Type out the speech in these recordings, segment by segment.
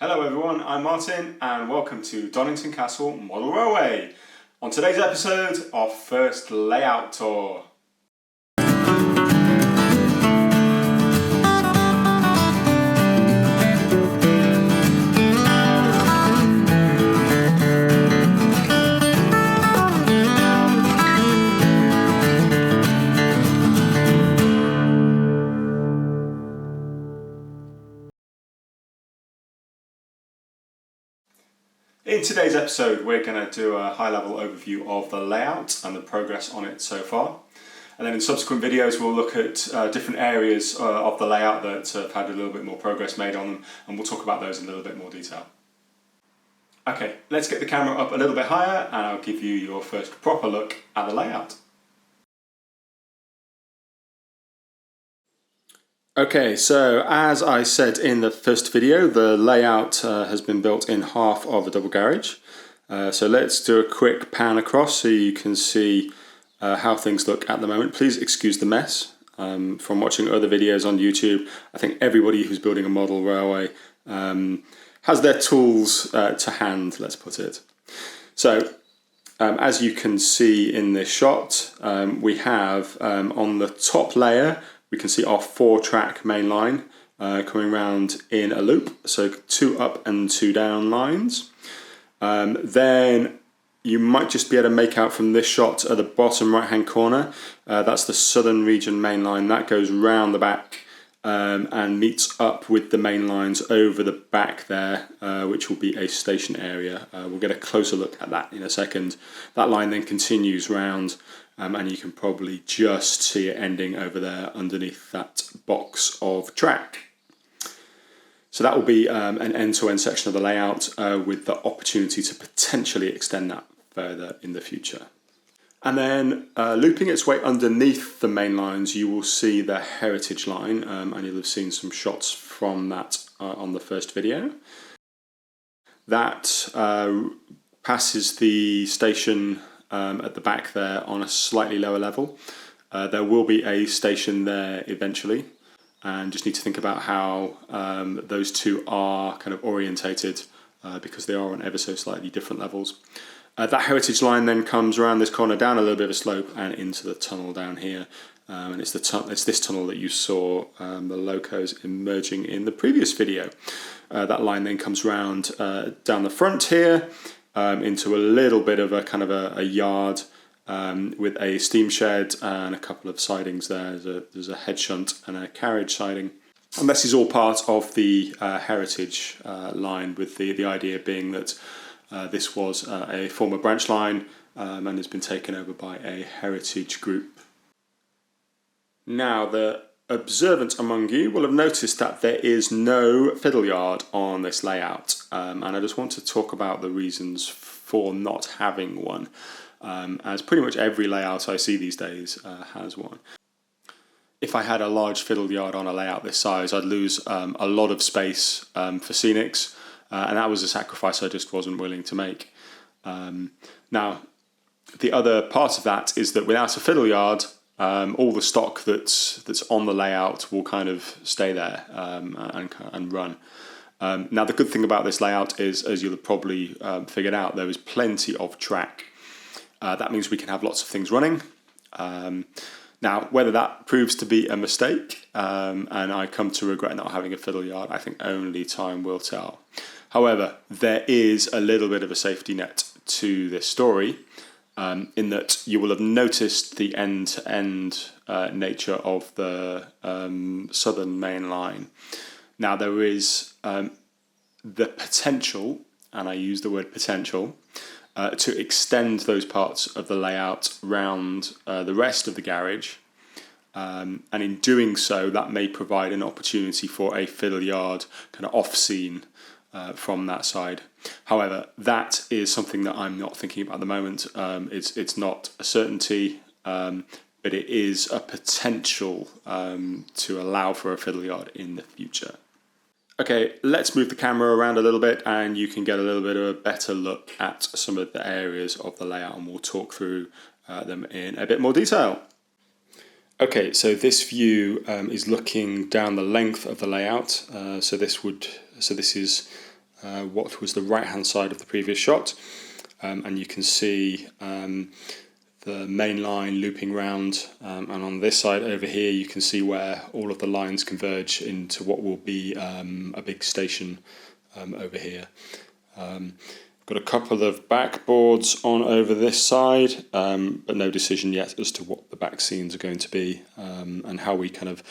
Hello everyone, I'm Martin and welcome to Donnington Castle Model Railway. On today's episode, our first layout tour. In today's episode, we're going to do a high-level overview of the layout and the progress on it so far. And then in subsequent videos, we'll look at different areas of the layout that have had a little bit more progress made on them, and we'll talk about those in a little bit more detail. Okay, let's get the camera up a little bit higher and I'll give you your first proper look at the layout. Okay, so as I said in the first video, the layout has been built in half of a double garage. So let's do a quick pan across so you can see how things look at the moment. Please excuse the mess. From watching other videos on YouTube, I think everybody who's building a model railway has their tools to hand, let's put it. So as you can see in this shot, we have on the top layer, we can see our 4-track main line coming round in a loop, so 2 up and 2 down lines. Then you might just be able to make out from this shot at the bottom right hand corner, that's the southern region main line. That goes round the back and meets up with the main lines over the back there, which will be a station area. We'll get a closer look at that in a second. That line then continues round, and you can probably just see it ending over there underneath that box of track. So that will be an end-to-end section of the layout with the opportunity to potentially extend that further in the future. And then looping its way underneath the main lines, you will see the heritage line, and you'll have seen some shots from that on the first video. That passes the station at the back there on a slightly lower level. There will be a station there eventually, and just need to think about how those two are kind of orientated because they are on ever so slightly different levels. That heritage line then comes around this corner down a little bit of a slope and into the tunnel down here, and it's this tunnel that you saw the locos emerging in the previous video. That line then comes round down the front here into a little bit of a kind of a yard with a steam shed and a couple of sidings there. There's a head shunt and a carriage siding. And this is all part of the heritage line, with the idea being that this was a former branch line and has been taken over by a heritage group. Now, the observant among you will have noticed that there is no fiddle yard on this layout, and I just want to talk about the reasons for not having one, as pretty much every layout I see these days has one. If I had a large fiddle yard on a layout this size, I'd lose a lot of space for scenics, and that was a sacrifice I just wasn't willing to make. Now, the other part of that is that without a fiddle yard, all the stock that's on the layout will kind of stay there and run. Now, the good thing about this layout is, as you'll have probably figured out, there is plenty of track. That means we can have lots of things running. Now, whether that proves to be a mistake and I come to regret not having a fiddle yard, I think only time will tell. However, there is a little bit of a safety net to this story, in that you will have noticed the end-to-end nature of the southern main line. Now, there is the potential, and I use the word potential, to extend those parts of the layout round the rest of the garage, and in doing so, that may provide an opportunity for a fiddle yard kind of off-scene from that side. However, that is something that I'm not thinking about at the moment. It's not a certainty, but it is a potential to allow for a fiddle yard in the future. Okay, let's move the camera around a little bit and you can get a little bit of a better look at some of the areas of the layout, and we'll talk through them in a bit more detail. Okay, so this view is looking down the length of the layout. So this is what was the right hand side of the previous shot, and you can see the main line looping round, and on this side over here you can see where all of the lines converge into what will be a big station over here. Got a couple of backboards on over this side, but no decision yet as to what the back scenes are going to be, and how we kind of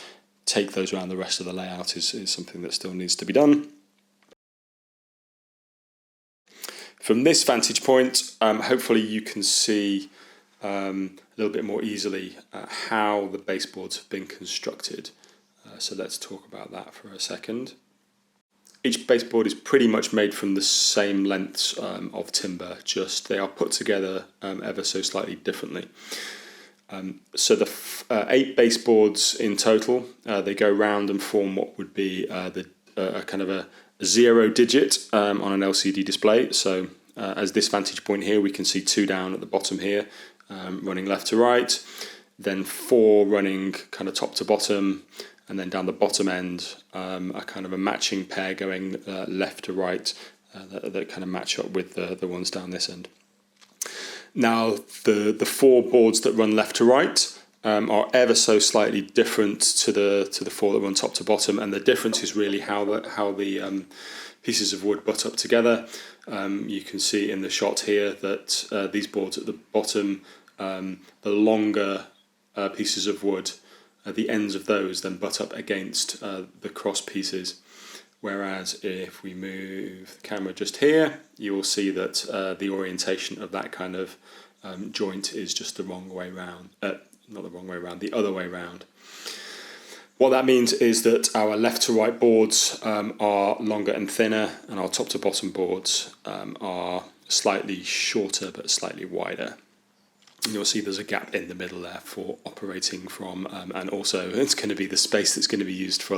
take those around the rest of the layout is something that still needs to be done. From this vantage point, hopefully you can see a little bit more easily how the baseboards have been constructed. So let's talk about that for a second. Each baseboard is pretty much made from the same lengths of timber, just they are put together ever so slightly differently. So the 8 baseboards in total, they go round and form what would be a kind of a 0 digit on an LCD display. So as this vantage point here, we can see 2 down at the bottom here, running left to right, then 4 running kind of top to bottom, and then down the bottom end, a kind of a matching pair going left to right that kind of match up with the ones down this end. Now, the 4 boards that run left to right are ever so slightly different to the 4 that run top to bottom, and the difference is really how the pieces of wood butt up together. You can see in the shot here that these boards at the bottom, the longer pieces of wood, the ends of those then butt up against the cross pieces. Whereas if we move the camera just here, you will see that the orientation of that kind of joint is just the wrong way round. Not the wrong way round, the other way round. What that means is that our left to right boards are longer and thinner, and our top to bottom boards are slightly shorter but slightly wider. And you'll see there's a gap in the middle there for operating from, and also it's going to be the space that's going to be used for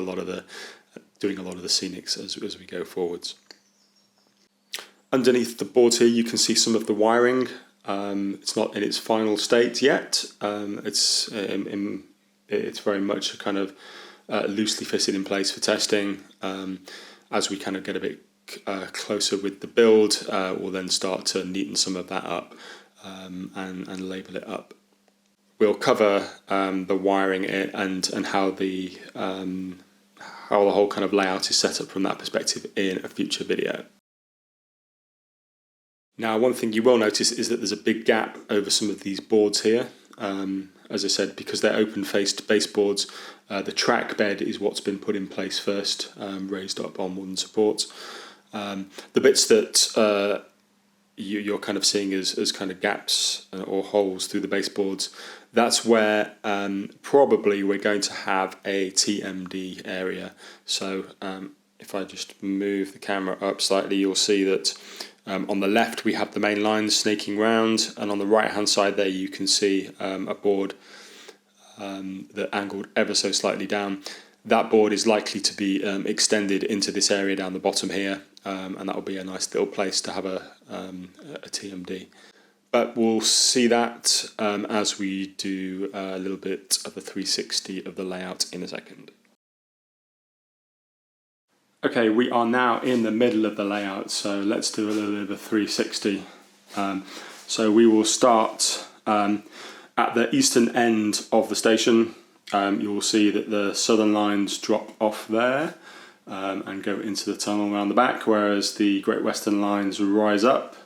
doing a lot of the scenics as we go forwards. Underneath the boards here you can see some of the wiring. It's not in its final state yet. It's very much kind of loosely fitted in place for testing. As we kind of get a bit closer with the build, we'll then start to neaten some of that up and label it up. We'll cover the wiring and how the whole kind of layout is set up from that perspective in a future video. Now, one thing you will notice is that there's a big gap over some of these boards here. As I said, because they're open-faced baseboards, the track bed is what's been put in place first, raised up on wooden supports. The bits that you're kind of seeing as kind of gaps or holes through the baseboards, that's where probably we're going to have a TMD area. So if I just move the camera up slightly, you'll see that on the left we have the main lines snaking round, and on the right hand side there you can see a board that angled ever so slightly down. That board is likely to be extended into this area down the bottom here, and that will be a nice little place to have a TMD. But we'll see that as we do a little bit of a 360 of the layout in a second. Okay, we are now in the middle of the layout, so let's do a little bit of a 360. So we will start at the eastern end of the station. You will see that the southern lines drop off there and go into the tunnel around the back, whereas the Great Western lines rise up.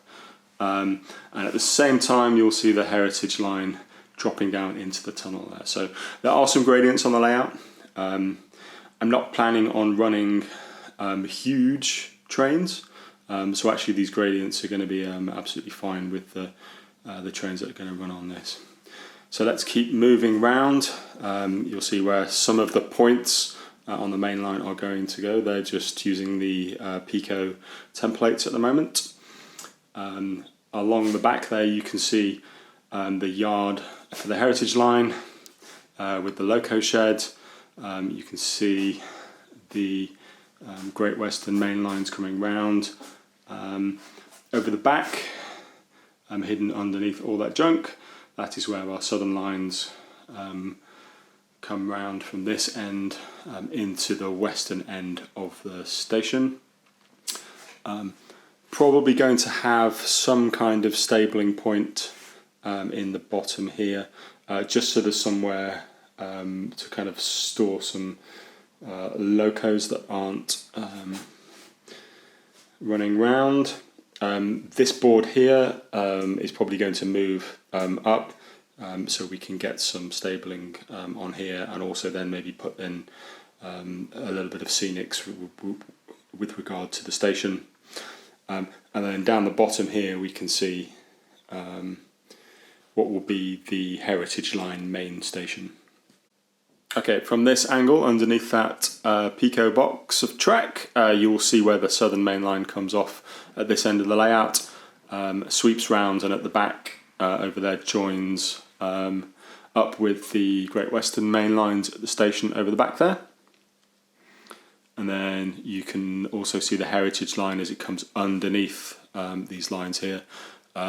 And at the same time, you'll see the Heritage line dropping down into the tunnel there. So there are some gradients on the layout. I'm not planning on running huge trains, so actually these gradients are going to be absolutely fine with the trains that are going to run on this. So let's keep moving round. You'll see where some of the points on the main line are going to go. They're just using the Pico templates at the moment. Along the back there you can see the yard for the Heritage line with the loco shed. You can see the Great Western main lines coming round. Over the back, hidden underneath all that junk, that is where our southern lines come round from this end into the western end of the station. Probably going to have some kind of stabling point in the bottom here, just so there's somewhere to kind of store some locos that aren't running round. This board here is probably going to move up, so we can get some stabling on here, and also then maybe put in a little bit of scenics with regard to the station. And then down the bottom here we can see what will be the Heritage Line main station. Okay, from this angle, underneath that Pico box of track, you will see where the Southern Main Line comes off at this end of the layout, sweeps round, and at the back over there joins up with the Great Western Main Lines at the station over the back there. And then you can also see the Heritage Line as it comes underneath these lines here.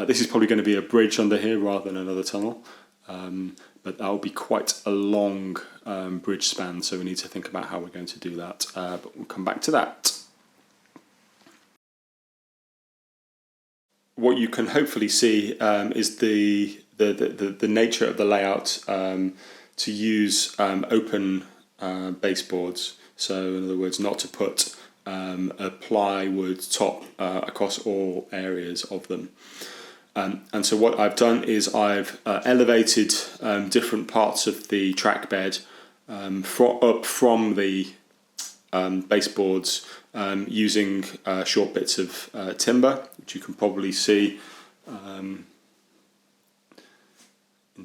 This is probably going to be a bridge under here rather than another tunnel, but that will be quite a long bridge span, so we need to think about how we're going to do that, but we'll come back to that. What you can hopefully see is the nature of the layout to use open baseboards. So in other words, not to put a plywood top across all areas of them. And so what I've done is I've elevated different parts of the track bed up from the baseboards using short bits of timber, which you can probably see in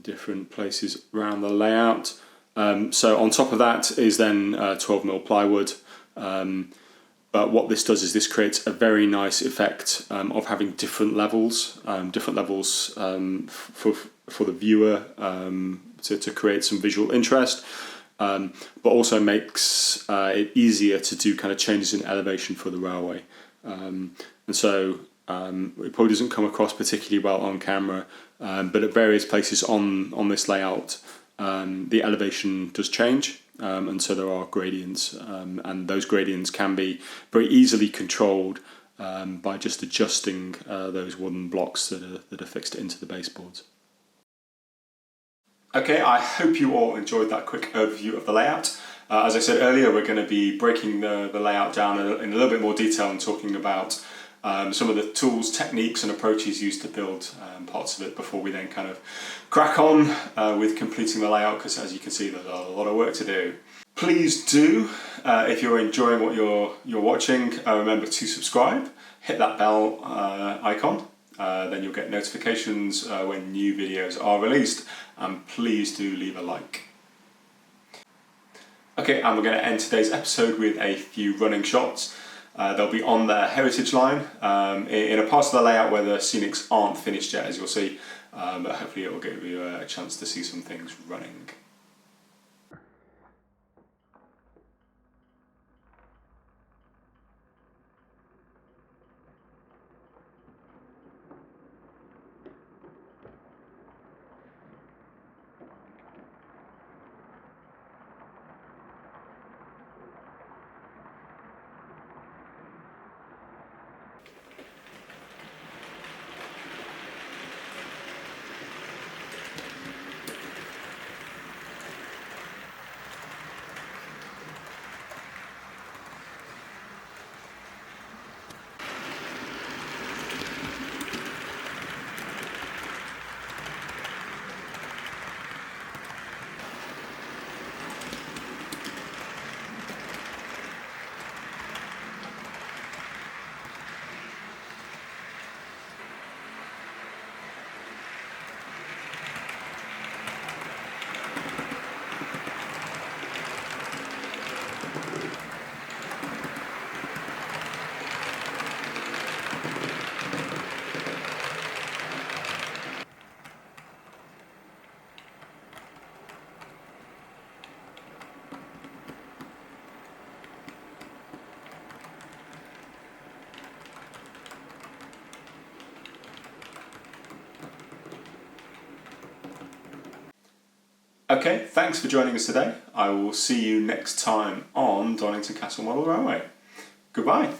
different places around the layout. So on top of that is then 12mm plywood, but what this does is this creates a very nice effect of having different levels for the viewer to create some visual interest, but also makes it easier to do kind of changes in elevation for the railway. And so it probably doesn't come across particularly well on camera, but at various places on this layout, the elevation does change, and so there are gradients, and those gradients can be very easily controlled by just adjusting those wooden blocks that are fixed into the baseboards. Okay, I hope you all enjoyed that quick overview of the layout. As I said earlier, we're going to be breaking the layout down in a little bit more detail and talking about some of the tools, techniques and approaches used to build parts of it before we then kind of crack on with completing the layout, because as you can see there's a lot of work to do. Please do, if you're enjoying what you're watching, remember to subscribe, hit that bell icon, then you'll get notifications when new videos are released, and please do leave a like. Okay, and we're going to end today's episode with a few running shots. They'll be on the Heritage Line in a part of the layout where the scenics aren't finished yet, as you'll see, but hopefully it will give you a chance to see some things running. Okay, thanks for joining us today. I will see you next time on Donnington Castle Model Railway. Goodbye.